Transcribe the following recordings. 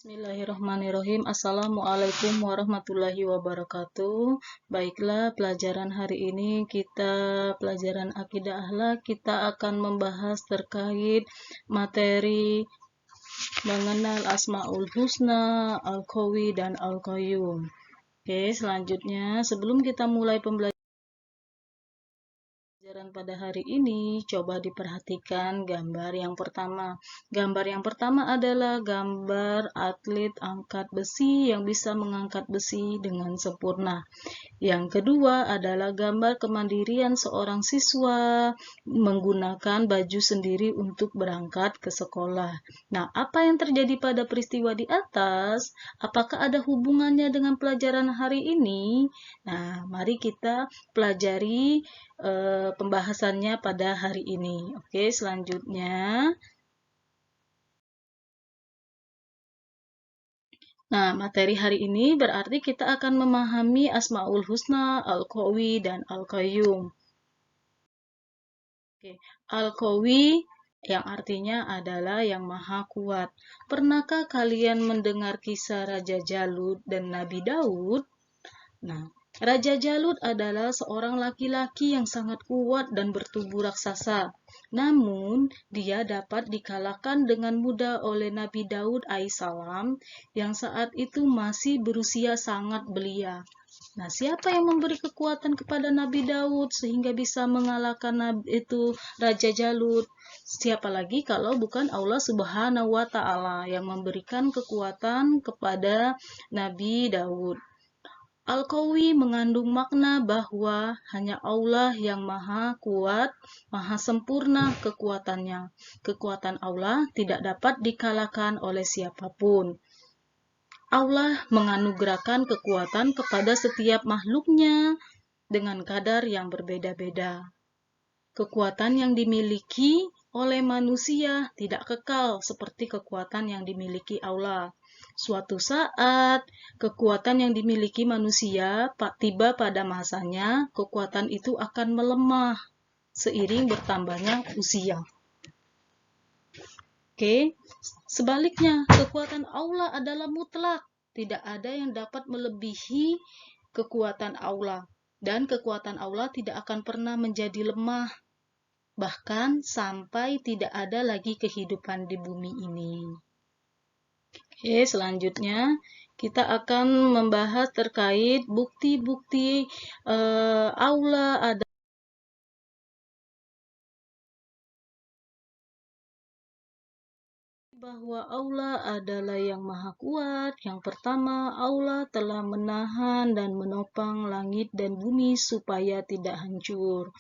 Bismillahirrahmanirrahim. Assalamualaikum warahmatullahi wabarakatuh. Baiklah, pelajaran hari ini pelajaran akidah akhlak, kita akan membahas terkait materi mengenal Asmaul Husna, Al-Qawi dan Al-Qayyum. Oke, selanjutnya sebelum kita mulai pembelajaran pada hari ini, coba diperhatikan gambar yang pertama. Gambar yang pertama adalah gambar atlet angkat besi yang bisa mengangkat besi dengan sempurna. Yang kedua adalah gambar kemandirian seorang siswa menggunakan baju sendiri untuk berangkat ke sekolah. Nah, apa yang terjadi pada peristiwa di atas? Apakah ada hubungannya dengan pelajaran hari ini? Nah, mari kita pelajari pembahasannya pada hari ini. Oke, selanjutnya. Nah, materi hari ini berarti kita akan memahami Asmaul Husna, Al-Qawi, dan Al-Qayyum. Oke, Al-Qawi yang artinya adalah yang maha kuat. Pernahkah kalian mendengar kisah Raja Jalut dan Nabi Daud? Nah, Raja Jalut adalah seorang laki-laki yang sangat kuat dan bertubuh raksasa. Namun, dia dapat dikalahkan dengan mudah oleh Nabi Daud alaihissalam yang saat itu masih berusia sangat belia. Nah, siapa yang memberi kekuatan kepada Nabi Daud sehingga bisa mengalahkan Raja Jalut? Siapa lagi kalau bukan Allah Subhanahu wa Ta'ala yang memberikan kekuatan kepada Nabi Daud. Al-Qawi mengandung makna bahwa hanya Allah yang maha kuat, maha sempurna kekuatannya. Kekuatan Allah tidak dapat dikalahkan oleh siapapun. Allah menganugerahkan kekuatan kepada setiap makhluknya dengan kadar yang berbeda-beda. Kekuatan yang dimiliki oleh manusia tidak kekal seperti kekuatan yang dimiliki Allah. Suatu saat, kekuatan yang dimiliki manusia tiba pada masanya, kekuatan itu akan melemah seiring bertambahnya usia. Oke, sebaliknya, kekuatan Allah adalah mutlak. Tidak ada yang dapat melebihi kekuatan Allah. Dan kekuatan Allah tidak akan pernah menjadi lemah. Bahkan sampai tidak ada lagi kehidupan di bumi ini. Oke, selanjutnya kita akan membahas terkait bukti-bukti Allah ada bahwa Allah adalah yang maha kuat. Yang pertama, Allah telah menahan dan menopang langit dan bumi supaya tidak hancur.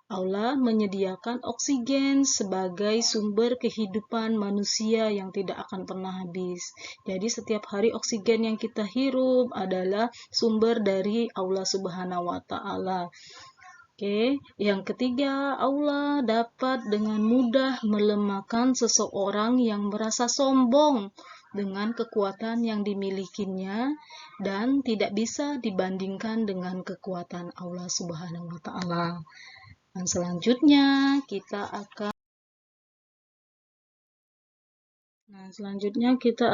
Allah menyediakan oksigen sebagai sumber kehidupan manusia yang tidak akan pernah habis. Jadi setiap hari oksigen yang kita hirup adalah sumber dari Allah Subhanahu wa Ta'ala. Oke, yang ketiga, Allah dapat dengan mudah melemahkan seseorang yang merasa sombong dengan kekuatan yang dimilikinya dan tidak bisa dibandingkan dengan kekuatan Allah Subhanahu wa Ta'ala. Dan selanjutnya kita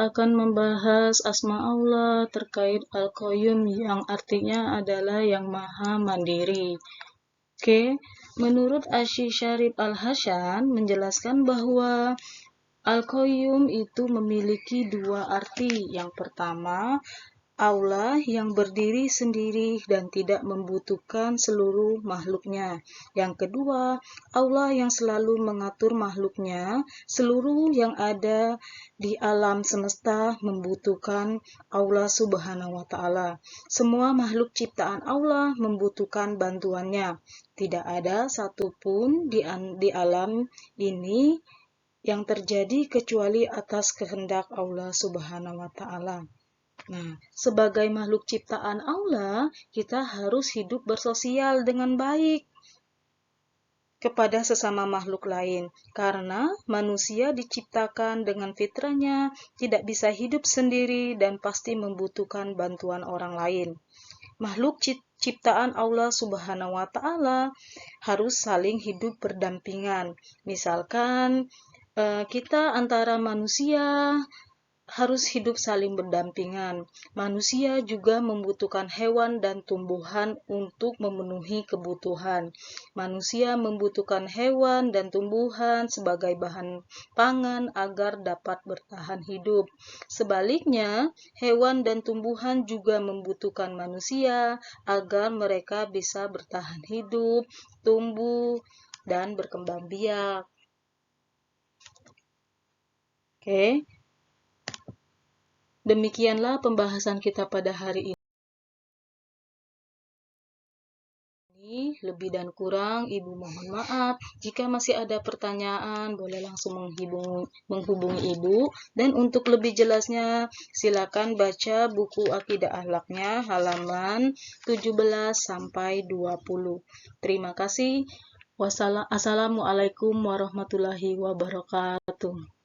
akan membahas asma Allah terkait Al-Qayyum yang artinya adalah yang maha mandiri. Oke, menurut Asy Syarif Al-Hasan menjelaskan bahwa Al-Qayyum itu memiliki dua arti. Yang pertama, Allah yang berdiri sendiri dan tidak membutuhkan seluruh makhluknya. Yang kedua, Allah yang selalu mengatur makhluknya. Seluruh yang ada di alam semesta membutuhkan Allah Subhanahu wa Ta'ala. Semua makhluk ciptaan Allah membutuhkan bantuannya. Tidak ada satupun di alam ini yang terjadi kecuali atas kehendak Allah Subhanahu wa Ta'ala. Nah, sebagai makhluk ciptaan Allah, kita harus hidup bersosial dengan baik kepada sesama makhluk lain. Karena manusia diciptakan dengan fitrahnya, tidak bisa hidup sendiri dan pasti membutuhkan bantuan orang lain. Makhluk ciptaan Allah Subhanahu wa Ta'ala harus saling hidup berdampingan. Misalkan kita antara manusia harus hidup saling berdampingan. Manusia juga membutuhkan hewan dan tumbuhan untuk memenuhi kebutuhan. Manusia membutuhkan hewan dan tumbuhan sebagai bahan pangan agar dapat bertahan hidup. Sebaliknya, hewan dan tumbuhan juga membutuhkan manusia agar mereka bisa bertahan hidup, tumbuh, dan berkembang biak. Oke. Demikianlah pembahasan kita pada hari ini. Lebih dan kurang, Ibu mohon maaf. Jika masih ada pertanyaan, boleh langsung menghubungi Ibu. Dan untuk lebih jelasnya, silakan baca buku Akidah Akhlaknya halaman 17-20. Terima kasih. Assalamualaikum warahmatullahi wabarakatuh.